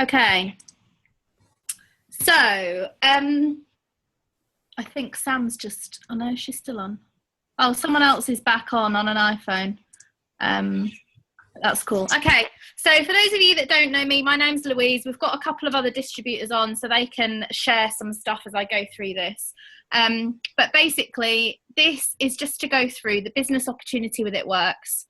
Okay. So, I think Sam's just, oh no, she's still on. Oh, someone else is back on an iPhone. That's cool. Okay, so for those of you that don't know me, my name's Louise. We've got a couple of other distributors on so they can share some stuff as I go through this. But basically, this is just to go through the business opportunity with It Works,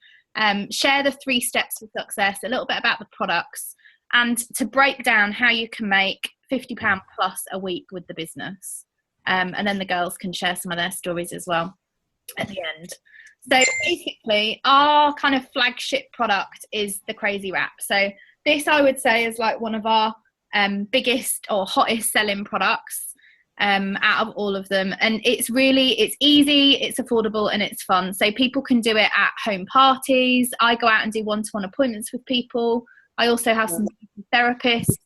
share the 3 steps for success, a little bit about the products, and to break down how you can make £50 plus a week with the business. And then the girls can share some of their stories as well at the end. So basically, our kind of flagship product is the Crazy Wrap. So this, I would say, is like one of our biggest or hottest selling products out of all of them. And it's easy, it's affordable, and it's fun. So people can do it at home parties. I go out and do one-to-one appointments with people. I also have some therapists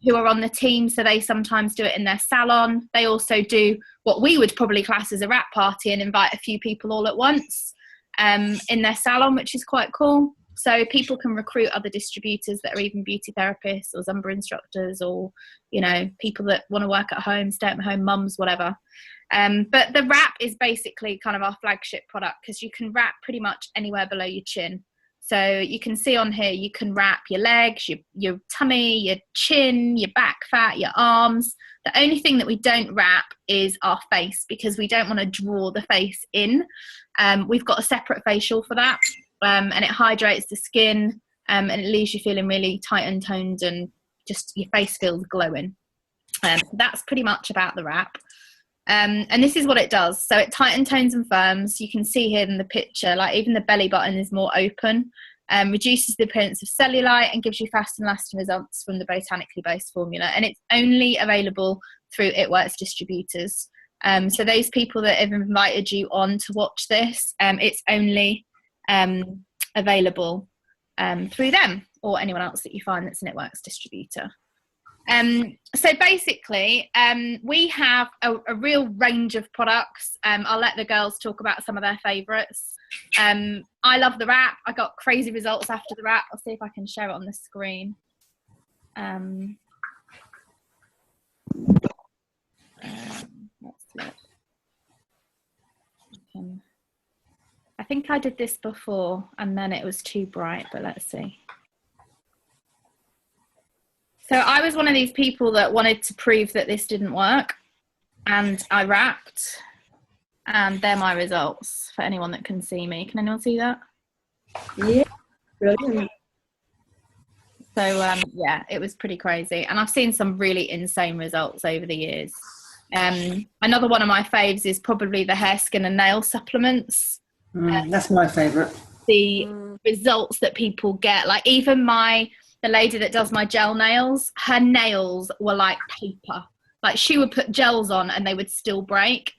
who are on the team, so they sometimes do it in their salon. They also do what we would probably class as a wrap party and invite a few people all at once in their salon, which is quite cool. So people can recruit other distributors that are even beauty therapists or Zumba instructors, or, you know, people that want to work at home, stay at home mums, whatever. But the wrap is basically kind of our flagship product because you can wrap pretty much anywhere below your chin. So you can see on here, you can wrap your legs, your tummy, your chin, your back fat, your arms. The only thing that we don't wrap is our face because we don't want to draw the face in. We've got a separate facial for that, and it hydrates the skin, and it leaves you feeling really tight and toned, and just your face feels glowing. That's pretty much about the wrap. And this is what it does. So it tightens, tones and firms. You can see here in the picture, like even the belly button is more open, reduces the appearance of cellulite and gives you fast and lasting results from the botanically based formula. And it's only available through It Works distributors. So those people that have invited you on to watch this, it's only available through them or anyone else that you find that's an It Works distributor. So basically, we have a real range of products. I'll let the girls talk about some of their favourites. I love the wrap. I got crazy results after the wrap. I'll see if I can share it on the screen. Let's look. I think I did this before and then it was too bright, but let's see. So I was one of these people that wanted to prove that this didn't work, and I wrapped, and they're my results for anyone that can see me. Can anyone see that? Yeah, brilliant. So yeah, it was pretty crazy, and I've seen some really insane results over the years. Another one of my faves is probably the hair, skin and nail supplements. That's my favourite. The results that people get, like even the lady that does my gel nails, her nails were like paper. Like she would put gels on and they would still break.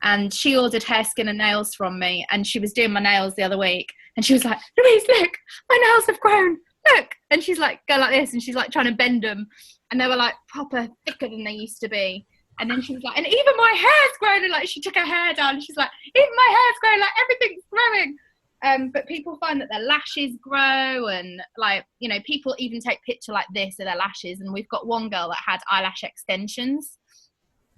And she ordered hair, skin and nails from me, and she was doing my nails the other week and she was like, Louise, look, my nails have grown, look. And she's like, go like this, and she's like trying to bend them, and they were like proper thicker than they used to be. And then she was like, and even my hair's grown, and like she took her hair down and she's like, even my hair's grown, like everything's growing. But people find that their lashes grow, and like, you know, people even take picture like this of their lashes. And we've got one girl that had eyelash extensions,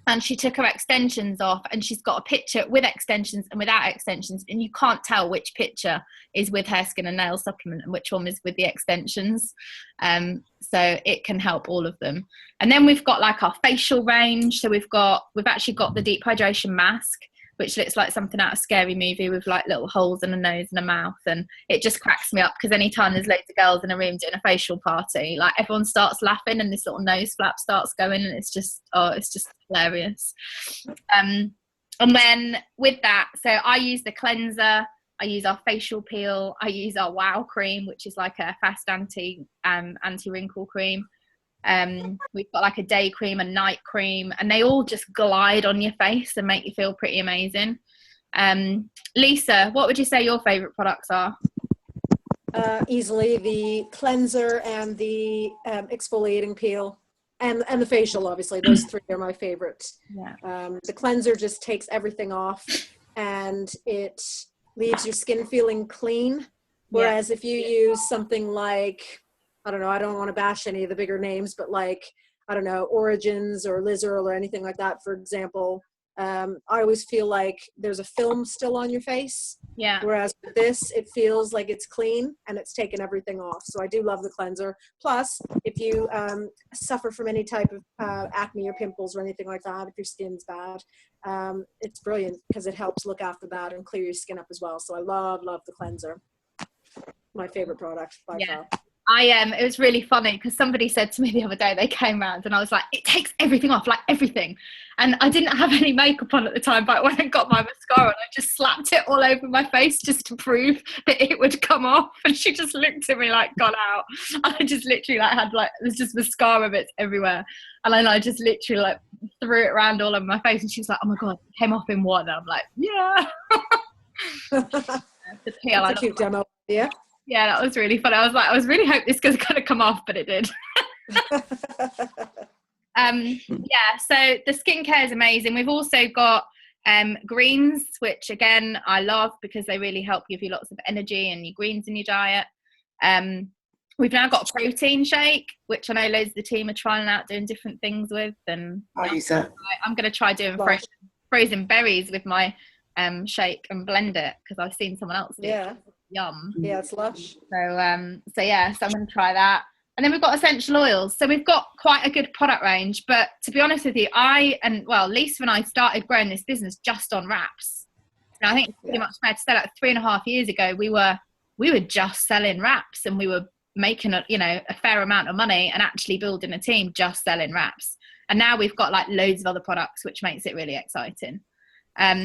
and she took her extensions off, and she's got a picture with extensions and without extensions, and you can't tell which picture is with hair, skin and nail supplement and which one is with the extensions. So it can help all of them. And then we've got like our facial range. So we've actually got the deep hydration mask, which looks like something out of a scary movie with like little holes in a nose and a mouth. And it just cracks me up because anytime there's loads of girls in a room doing a facial party, like everyone starts laughing and this little nose flap starts going, and it's just hilarious. And then with that, so I use the cleanser, I use our facial peel, I use our Wow cream, which is like a fast anti-wrinkle cream. We've got like a day cream, a night cream, and they all just glide on your face and make you feel pretty amazing. Lisa, what would you say your favorite products are? Easily the cleanser and the exfoliating peel, and the facial. Obviously those 3 are my favorites. Yeah. The cleanser just takes everything off and it leaves your skin feeling clean, whereas if you use something like I don't know, I don't want to bash any of the bigger names, but like, I don't know, Origins or Lizard or anything like that, for example. I always feel like there's a film still on your face. Yeah. Whereas with this, it feels like it's clean and it's taken everything off. So I do love the cleanser. Plus, if you suffer from any type of acne or pimples or anything like that, if your skin's bad, it's brilliant because it helps look after that and clear your skin up as well. So I love the cleanser. My favorite product by far. It was really funny because somebody said to me the other day, they came round and I was like, it takes everything off, like everything. And I didn't have any makeup on at the time, but I went and got my mascara and I just slapped it all over my face just to prove that it would come off. And she just looked at me like, got out. And I just literally there's just mascara bits everywhere. And then I just literally like threw it around all over my face. And she was like, oh my God, it came off in one. And I'm like, yeah. That's a cute demo. Yeah. Yeah, that was really fun. I was really hoping this was going to come off, but it did. So the skincare is amazing. We've also got greens, which again, I love because they really help give you lots of energy and your greens in your diet. We've now got a protein shake, which I know loads of the team are trying out doing different things with. And I use that. I'm going to try doing frozen berries with my shake and blend it because I've seen someone else do it. Yum. Yeah, it's lush. So I'm going to try that. And then we've got essential oils. So we've got quite a good product range. But to be honest with you, Lisa and I started growing this business just on wraps. And I think it's pretty much fair to say like 3.5 years ago, we were just selling wraps and we were making a fair amount of money and actually building a team just selling wraps. And now we've got like loads of other products, which makes it really exciting.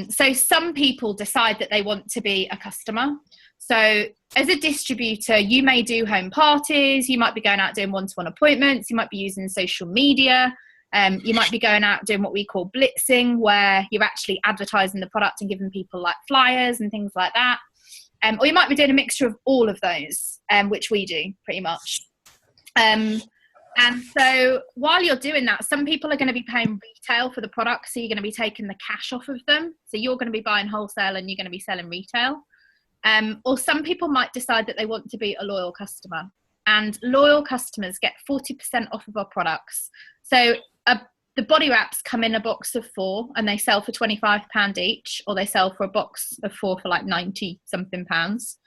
So some people decide that they want to be a customer. So as a distributor, you may do home parties, you might be going out doing one-to-one appointments, you might be using social media, you might be going out doing what we call blitzing, where you're actually advertising the product and giving people like flyers and things like that. Or you might be doing a mixture of all of those, which we do pretty much. And so while you're doing that, some people are going to be paying retail for the product. So you're going to be taking the cash off of them. So you're going to be buying wholesale and you're going to be selling retail. Or some people might decide that they want to be a loyal customer. And loyal customers get 40% off of our products. So the body wraps come in a box of 4 and they sell for £25 each, or they sell for a box of 4 for like 90 something pounds.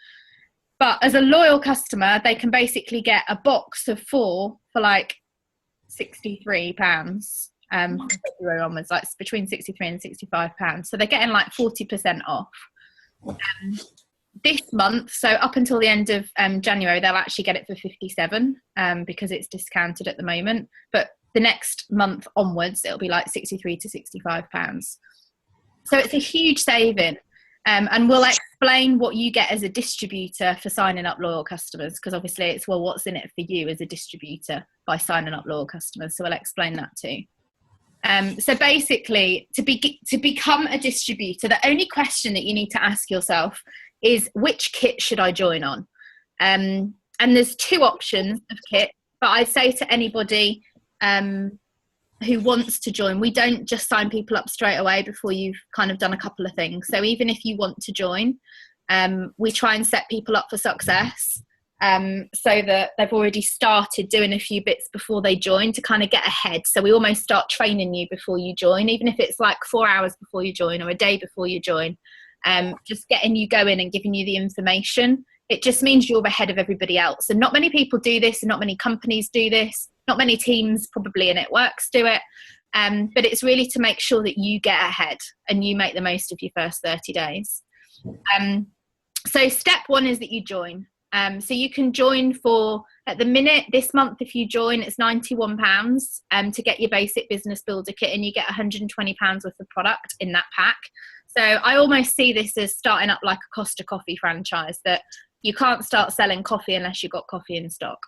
But as a loyal customer, they can basically get a box of 4 for like £63 from February onwards, like between £63 and £65. So they're getting like 40% off. This month, so up until the end of January, they'll actually get it for 57 because it's discounted at the moment. But the next month onwards, it'll be like £63 to £65. So it's a huge saving. And we'll explain what you get as a distributor for signing up loyal customers, because obviously it's, well, what's in it for you as a distributor by signing up loyal customers. So we'll explain that too. So basically, to become a distributor, the only question that you need to ask yourself is, which kit should I join on? And there's 2 options of kit, but I say to anybody who wants to join, we don't just sign people up straight away before you've kind of done a couple of things. So even if you want to join, we try and set people up for success so that they've already started doing a few bits before they join to kind of get ahead. So we almost start training you before you join, even if it's like 4 hours before you join or a day before you join, just getting you going and giving you the information. It just means you're ahead of everybody else. And not many people do this, and not many companies do this. Not many teams probably in It Works do it. But it's really to make sure that you get ahead and you make the most of your first 30 days. So step 1 is that you join. So you can join for, at the minute, this month, if you join, it's £91 to get your basic business builder kit, and you get £120 worth of product in that pack. So I almost see this as starting up like a Costa Coffee franchise, that you can't start selling coffee unless you've got coffee in stock.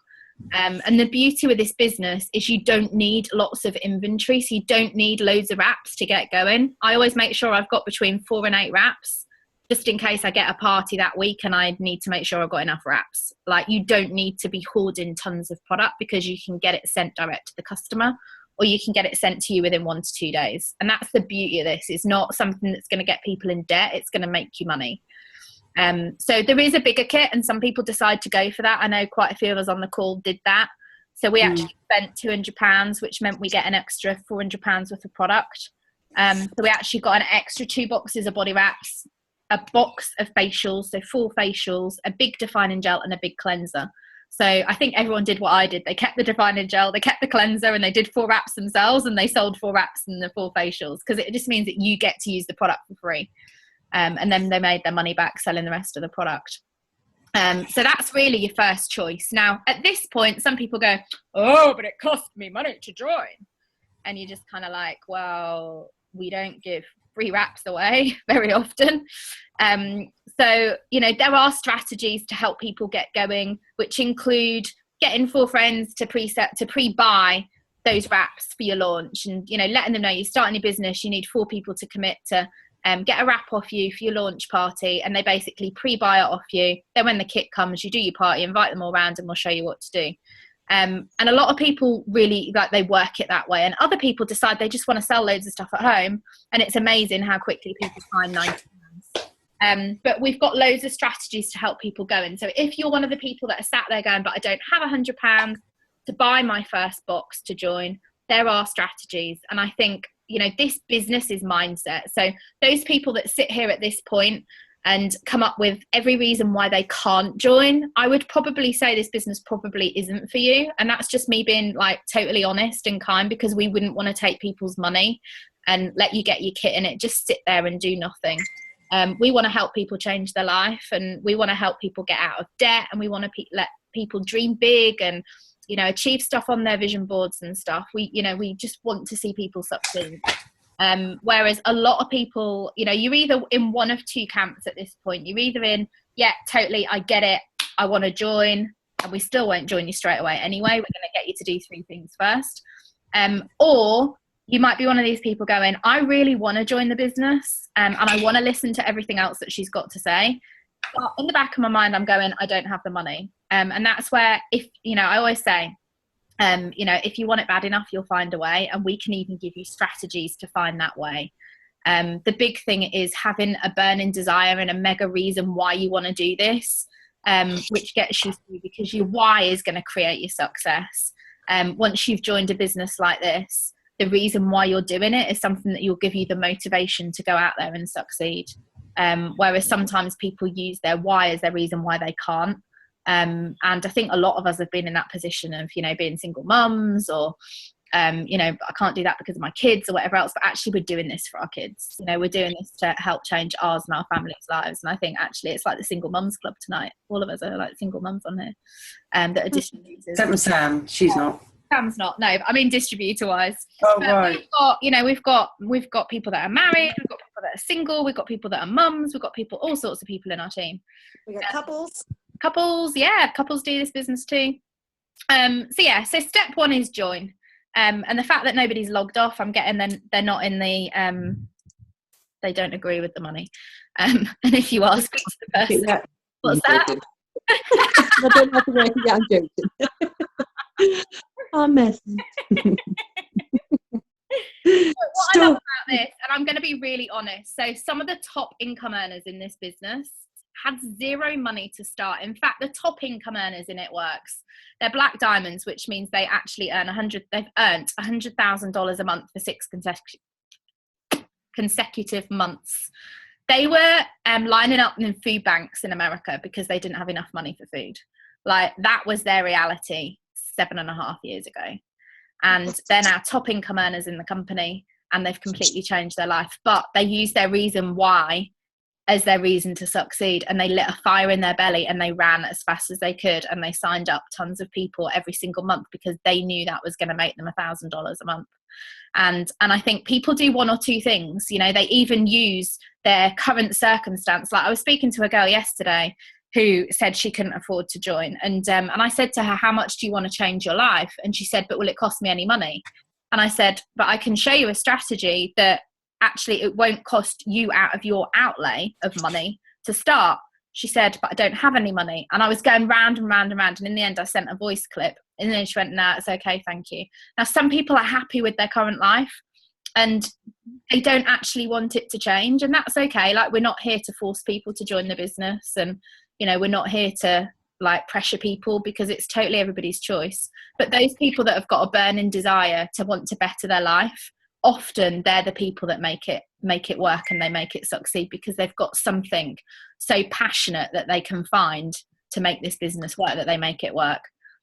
And the beauty with this business is you don't need lots of inventory, so you don't need loads of wraps to get going. I always make sure I've got between 4 and 8 wraps, just in case I get a party that week and I need to make sure I've got enough wraps. Like, you don't need to be hoarding tons of product, because you can get it sent direct to the customer, or you can get it sent to you within 1 to 2 days. And that's the beauty of this. It's not something that's going to get people in debt. It's going to make you money. So there is a bigger kit, and some people decide to go for that. I know quite a few of us on the call did that. So we actually spent £200, which meant we get an extra £400 worth of product. So we actually got an extra 2 boxes of body wraps, a box of facials, so 4 facials, a big defining gel, and a big cleanser. So I think everyone did what I did. They kept the defining gel, they kept the cleanser, and they did 4 wraps themselves, and they sold 4 wraps and the 4 facials, because it just means that you get to use the product for free. And then they made their money back selling the rest of the product. So that's really your first choice. Now, at this point, some people go, oh, but it cost me money to join. And you're just kind of like, well, we don't give free wraps away very often. So, you know, there are strategies to help people get going, which include getting 4 friends to pre-buy those wraps for your launch, and, you know, letting them know you're starting your business, you need 4 people to commit to get a wrap off you for your launch party, and they basically pre-buy it off you. Then when the kit comes, you do your party, invite them all around, and we'll show you what to do. And a lot of people really, like, they work it that way, and other people decide they just want to sell loads of stuff at home, and it's amazing how quickly people find £90. But we've got loads of strategies to help people go in. So if you're one of the people that are sat there going, but I don't have £100 to buy my first box to join, there are strategies. And I think, you know, this business is mindset. So those people that sit here at this point and come up with every reason why they can't join, I would probably say this business probably isn't for you. And that's just me being, like, totally honest and kind, because we wouldn't want to take people's money and let you get your kit in it, just sit there and do nothing. We want to help people change their life, and we want to help people get out of debt, and we want to let people dream big and, you know, achieve stuff on their vision boards and stuff. We just want to see people succeed. Whereas a lot of people, you know, you're either in one of 2 camps at this point. You're either in, yeah, totally, I get it, I want to join, and we still won't join you straight away anyway. We're going to get you to do 3 things first. Or you might be one of these people going, I really want to join the business, and I want to listen to everything else that she's got to say. But in the back of my mind, I'm going, I don't have the money. And that's where, if, you know, I always say, you know, if you want it bad enough, you'll find a way, and we can even give you strategies to find that way. The big thing is having a burning desire and a mega reason why you want to do this, which gets you through, because your why is going to create your success. Once you've joined a business like this, the reason why you're doing it is something that will give you the motivation to go out there and succeed. Whereas sometimes people use their why as their reason why they can't. And I think a lot of us have been in that position of, you know, being single mums, or, you know, I can't do that because of my kids or whatever else, but actually we're doing this for our kids. You know, we're doing this to help change ours and our family's lives. And I think actually it's like the single mums club tonight. All of us are like single mums on here, that are distributors. Except for Sam, she's not. Sam's not. No, I mean distributor wise. Oh, right. We've got, you know, we've got people that are married, we've got people that are single, we've got people that are mums, we've got people, all sorts of people in our team. We got couples. Couples do this business too. So step 1 is join. And the fact that nobody's logged off, I'm getting then they're not in the they don't agree with the money. And if you ask the person, Yeah. what's that? I don't have to work it out, I'm joking. I'm messing. What I love about this, and I'm going to be really honest, so some of the top income earners in this business had 0 money to start. In fact, the top income earners in It Works, they're black diamonds, which means they actually earn they've earned $100,000 a month for 6 consecutive months. They were lining up in food banks in America because they didn't have enough money for food. Like, that was their reality 7.5 years ago. And they're now top income earners in the company, and they've completely changed their life. But they use their reason why as their reason to succeed, and they lit a fire in their belly, and they ran as fast as they could, and they signed up tons of people every single month because they knew that was going to make them $1,000 a month. And I think people do 1 or 2 things. You know, they even use their current circumstance. Like, I was speaking to a girl yesterday who said she couldn't afford to join, and I said to her, how much do you want to change your life? And she said, but will it cost me any money? And I said, but I can show you a strategy that actually it won't cost you out of your outlay of money to start. She said, but I don't have any money. And I was going round and round and round, and in the end I sent a voice clip, and then she went, nah, it's okay, thank you. Now, some people are happy with their current life, and they don't actually want it to change, and that's okay. Like, we're not here to force people to join the business, and we're not here to like pressure people, because it's totally everybody's choice. But those people that have got a burning desire to want to better their life, often they're the people that make it work, and they make it succeed, because they've got something so passionate that they can find to make this business work, that they make it work.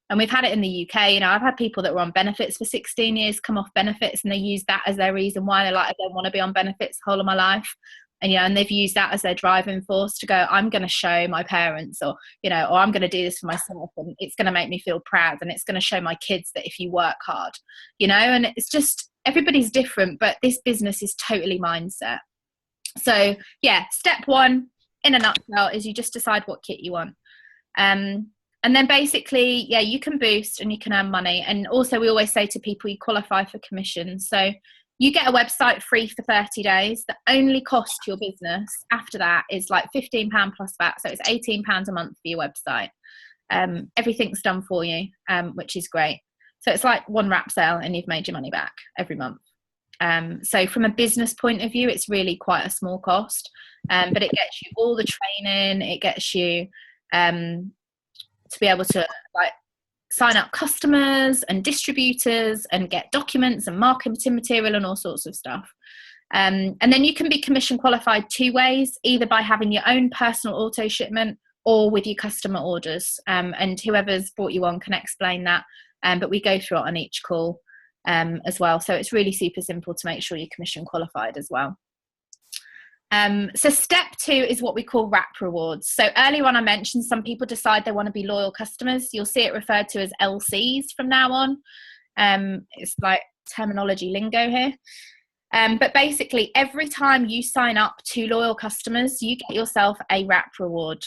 And we've had it in the UK. I've had people that were on benefits for 16 years come off benefits, and they use that as their reason why. They're like, I don't want to be on benefits the whole of my life. And they've used that as their driving force to go, I'm going to show my parents, or I'm going to do this for myself, and it's going to make me feel proud, and it's going to show my kids that if you work hard, and it's just, everybody's different, but this business is totally mindset. So yeah, step one in a nutshell is you just decide what kit you want. And then basically, yeah, you can boost and you can earn money. And also, we always say to people, you qualify for commissions. So you get a website free for 30 days. The only cost to your business after that is like £15 plus VAT. So it's £18 a month for your website. Everything's done for you, which is great. So it's like one wrap sale and you've made your money back every month. So from a business point of view, it's really quite a small cost, but it gets you all the training. It gets you to be able to like sign up customers and distributors and get documents and marketing material and all sorts of stuff. And then you can be commission qualified two ways, either by having your own personal auto shipment or with your customer orders. And whoever's brought you on can explain that. But we go through it on each call as well. So it's really super simple to make sure you're commission qualified as well. So step 2 is what we call wrap rewards. So earlier on I mentioned some people decide they want to be loyal customers. You'll see it referred to as LCs from now on. It's like terminology lingo here. But basically every time you sign up to loyal customers, you get yourself a wrap reward.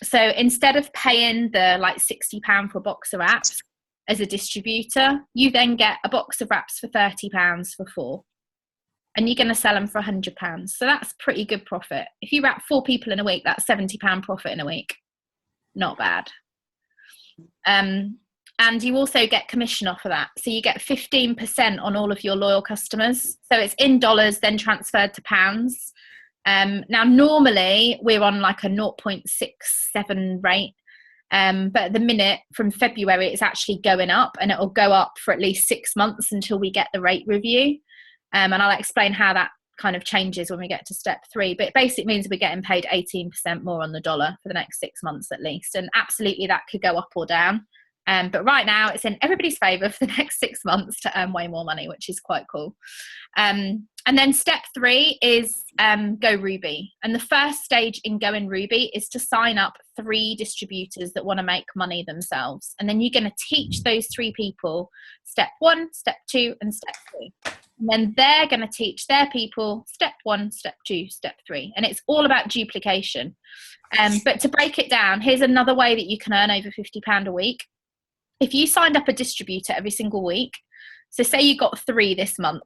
So instead of paying the like £60 for a box of wraps as a distributor, you then get a box of wraps for £30 for 4. And you're going to sell them for £100. So that's pretty good profit. If you wrap 4 people in a week, that's £70 profit in a week. Not bad. And you also get commission off of that. So you get 15% on all of your loyal customers. So it's in dollars, then transferred to pounds. Now, normally we're on like a 0.67 rate. But at the minute from February, it's actually going up, and it'll go up for at least 6 months until we get the rate review. And I'll explain how that kind of changes when we get to step 3. But it basically means we're getting paid 18% more on the dollar for the next 6 months at least. And absolutely that could go up or down. But right now it's in everybody's favour for the next 6 months to earn way more money, which is quite cool. And then step 3 is go Ruby. And the first stage in going Ruby is to sign up 3 distributors that want to make money themselves. And then you're going to teach those 3 people step 1, step 2, and step 3. And then they're going to teach their people step 1, step 2, step 3. And it's all about duplication. But to break it down, here's another way that you can earn over £50 a week. If you signed up a distributor every single week, so say you got 3 this month,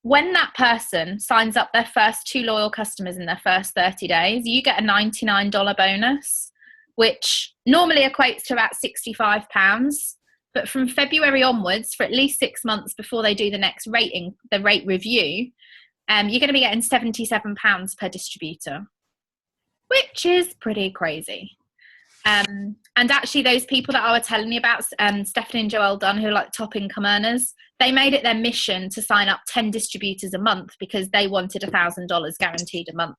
when that person signs up their first 2 loyal customers in their first 30 days, you get a $99 bonus, which normally equates to about £65. But from February onwards, for at least 6 months before they do the next the rate review, you're going to be getting £77 per distributor, which is pretty crazy. And actually those people that I was telling you about, Stephanie and Joelle Dunn, who are like top income earners, they made it their mission to sign up 10 distributors a month because they wanted $1,000 guaranteed a month.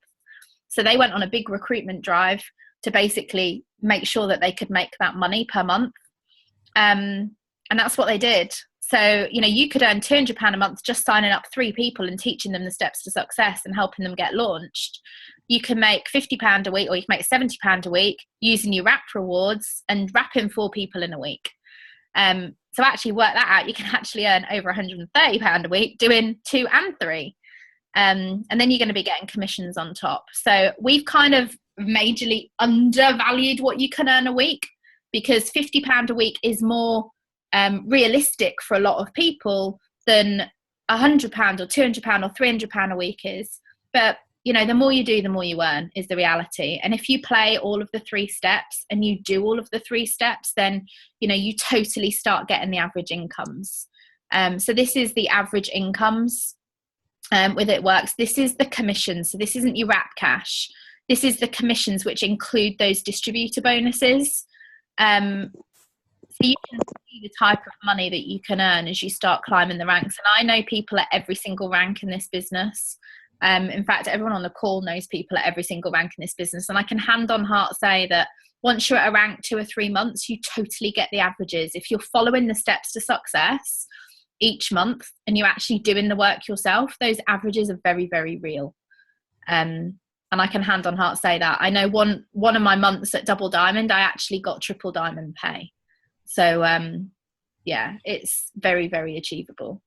So they went on a big recruitment drive to basically make sure that they could make that money per month. And that's what they did. So, you could earn £200 a month just signing up 3 people and teaching them the steps to success and helping them get launched. You can make £50 a week, or you can make £70 a week using your wrap rewards and wrapping 4 people in a week. So actually work that out. You can actually earn over £130 a week doing 2 and 3. And then you're going to be getting commissions on top. So we've kind of majorly undervalued what you can earn a week, because £50 a week is more realistic for a lot of people than £100 or £200 or £300 a week is. But the more you do, the more you earn is the reality. And if you play all of the 3 steps and you do all of the 3 steps, then you totally start getting the average incomes. So this is the average incomes with It Works. This is the commission. So this isn't your wrap cash. This is the commissions, which include those distributor bonuses. So you can see the type of money that you can earn as you start climbing the ranks. And I know people at every single rank in this business. In fact, everyone on the call knows people at every single rank in this business. And I can hand on heart say that once you're at a rank 2 or 3 months, you totally get the averages. If you're following the steps to success each month and you're actually doing the work yourself, those averages are very, very real. And I can hand on heart say that. I know one of my months at Double Diamond, I actually got Triple Diamond pay. So yeah, it's very, very achievable.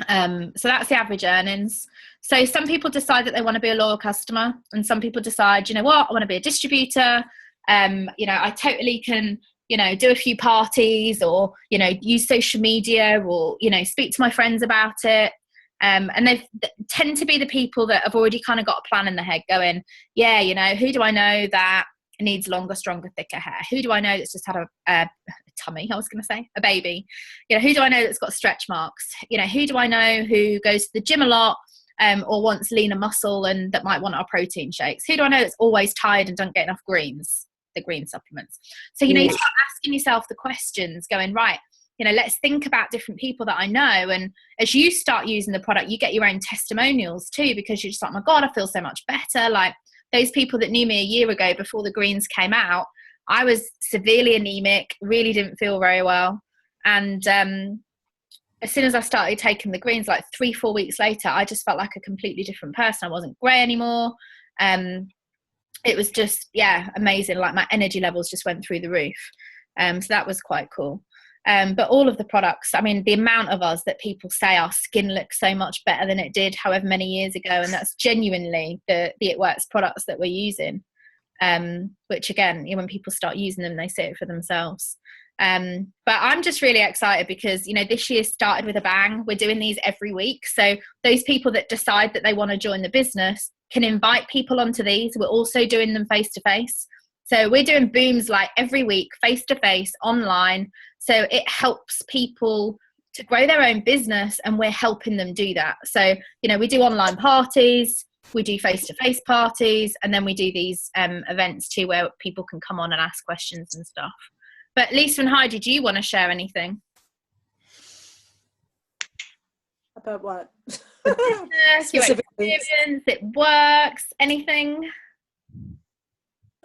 So that's the average earnings. So some people decide that they want to be a loyal customer, and some people decide, you know what, I want to be a distributor. You know, I totally can, you know, do a few parties, or, you know, use social media, or, you know, speak to my friends about it. And they tend to be the people that have already kind of got a plan in their head going, yeah, you know, who do I know that needs longer, stronger, thicker hair? Who do I know that's just had a tummy? I was going to say a baby. You know, who do I know that's got stretch marks? You know, who do I know who goes to the gym a lot, or wants leaner muscle and that might want our protein shakes? Who do I know that's always tired and doesn't get enough greens, the green supplements? So, you know, you start asking yourself the questions going, right, you know, let's think about different people that I know. And as you start using the product, you get your own testimonials too, because you're just like, oh my God, I feel so much better. Like, those people that knew me a year ago before the greens came out, I was severely anemic, really didn't feel very well. And as soon as I started taking the greens, like 3-4 weeks later, I just felt like a completely different person. I wasn't grey anymore. It was just, yeah, amazing. Like, my energy levels just went through the roof. So that was quite cool. But all of the products, I mean, the amount of us that people say our skin looks so much better than it did however many years ago, and that's genuinely the It Works products that we're using, which again, you know, when people start using them, they see it for themselves. But I'm just really excited because, you know, this year started with a bang. We're doing these every week. So those people that decide that they want to join the business can invite people onto these. We're also doing them face to face. So we're doing booms like every week, face to face, online. So it helps people to grow their own business, and we're helping them do that. So, you know, we do online parties, we do face-to-face parties, and then we do these events too where people can come on and ask questions and stuff. But Lisa and Heidi, do you want to share anything? About what? Your experience, It Works, anything?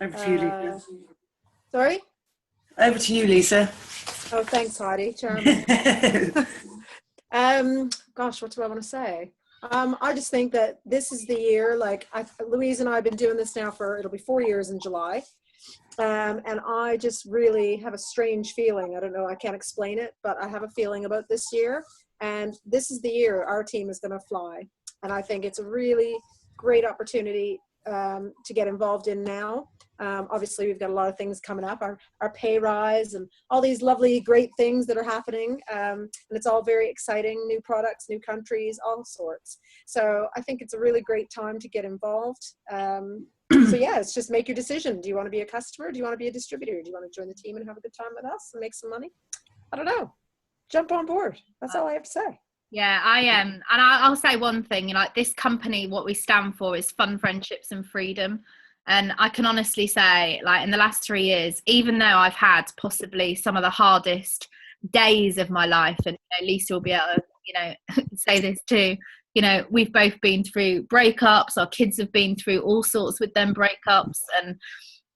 Over to you, Lisa. Sorry? Over to you, Lisa. Oh, thanks, Heidi. Charming. Gosh, what do I want to say? I just think that this is the year, like Louise and I have been doing this now it'll be 4 years in July. And I just really have a strange feeling. I don't know, I can't explain it, but I have a feeling about this year. And this is the year our team is going to fly. And I think it's a really great opportunity to get involved in now. Obviously, we've got a lot of things coming up, our pay rise and all these lovely, great things that are happening. And it's all very exciting, new products, new countries, all sorts. So I think it's a really great time to get involved. So yeah, it's just make your decision. Do you want to be a customer? Do you want to be a distributor? Do you want to join the team and have a good time with us and make some money? I don't know. Jump on board. That's all I have to say. Yeah, I am. And I'll say one thing, you know, like this company, what we stand for is fun, friendships and freedom. And I can honestly say, like, in the last 3 years, even though I've had possibly some of the hardest days of my life, and you know, Lisa will be able to, you know, say this too, you know, we've both been through breakups, our kids have been through all sorts with them breakups. And,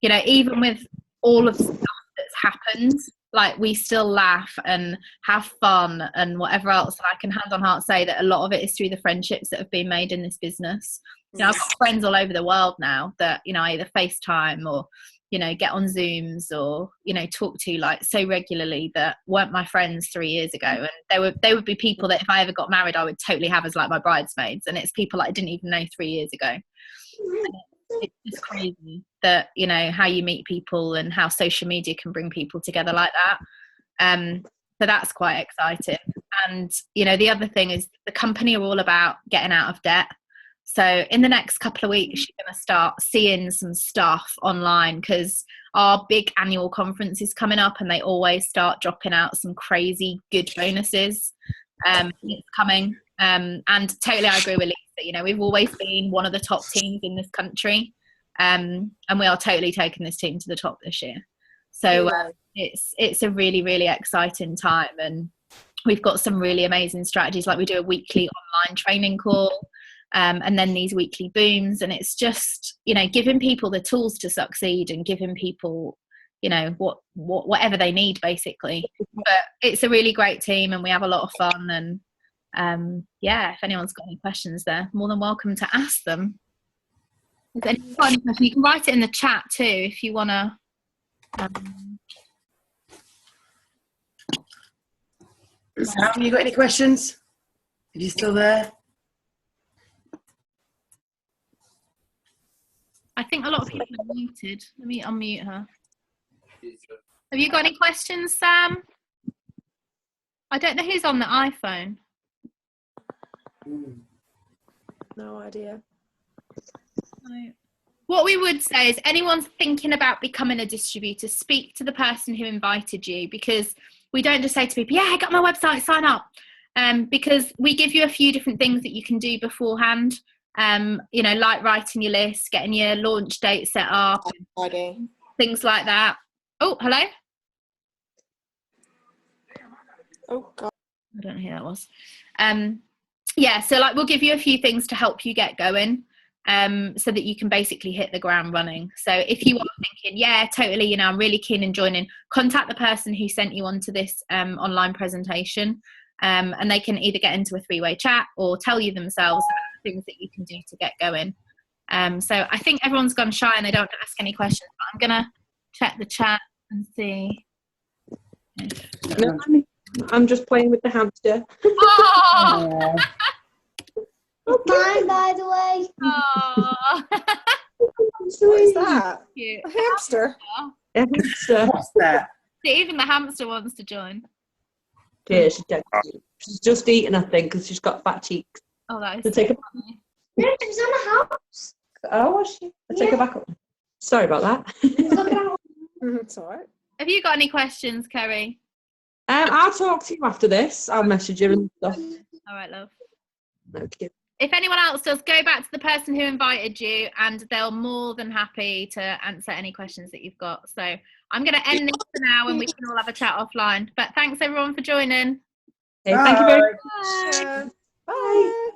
you know, even with all of the stuff that's happened, like, we still laugh and have fun and whatever else. And I can hand on heart say that a lot of it is through the friendships that have been made in this business. You know, I've got friends all over the world now that, you know, either FaceTime or, you know, get on Zooms or, you know, talk to like so regularly that weren't my friends 3 years ago. And they would be people that if I ever got married, I would totally have as like my bridesmaids. And it's people that I didn't even know 3 years ago. It's just crazy that, you know, how you meet people and how social media can bring people together like that. So that's quite exciting. And, you know, the other thing is the company are all about getting out of debt. So in the next couple of weeks, you're going to start seeing some stuff online because our big annual conference is coming up and they always start dropping out some crazy good bonuses. It's coming. And totally I agree with Lisa. You know, we've always been one of the top teams in this country. And we are totally taking this team to the top this year. So it's a really, really exciting time. And we've got some really amazing strategies. Like we do a weekly online training call. And then these weekly booms, and it's just, you know, giving people the tools to succeed and giving people, you know, whatever they need basically. But it's a really great team and we have a lot of fun. And if anyone's got any questions, they're more than welcome to ask them. If anyone's got any questions, you can write it in the chat too if you want to. Sam, you got any questions? Are you still there? I think a lot of people are muted. Let me unmute her. Have you got any questions, Sam? I don't know who's on the iPhone. No idea. No. What we would say is anyone's thinking about becoming a distributor, speak to the person who invited you, because we don't just say to people, yeah, I got my website, sign up. Because we give you a few different things that you can do beforehand. You know, like writing your list, getting your launch date set up, things like that. Oh, hello? Oh, God. I don't know who that was. So like we'll give you a few things to help you get going, so that you can basically hit the ground running. So if you are thinking, yeah, totally, you know, I'm really keen in joining, contact the person who sent you onto this online presentation, and they can either get into a three-way chat or tell you themselves things that you can do to get going. So I think everyone's gone shy and they don't ask any questions, but I'm gonna check the chat and see. No, I'm just playing with the hamster. Oh! Mine, by the way. Oh. What is that? Cute. A hamster? A hamster. What's that? Even the hamster wants to join. Yeah, she's just eating, I think, because she's got fat cheeks. Oh, that is So take funny. No, she's on the house. Oh, was she? I'll take her back up. Sorry about that. It's all right. Have you got any questions, Kerry? I'll talk to you after this. I'll message you and stuff. All right, love. Okay. If anyone else does, go back to the person who invited you and they're more than happy to answer any questions that you've got. So I'm going to end this for now and we can all have a chat offline. But thanks everyone for joining. Okay, thank you very much. Bye. Bye.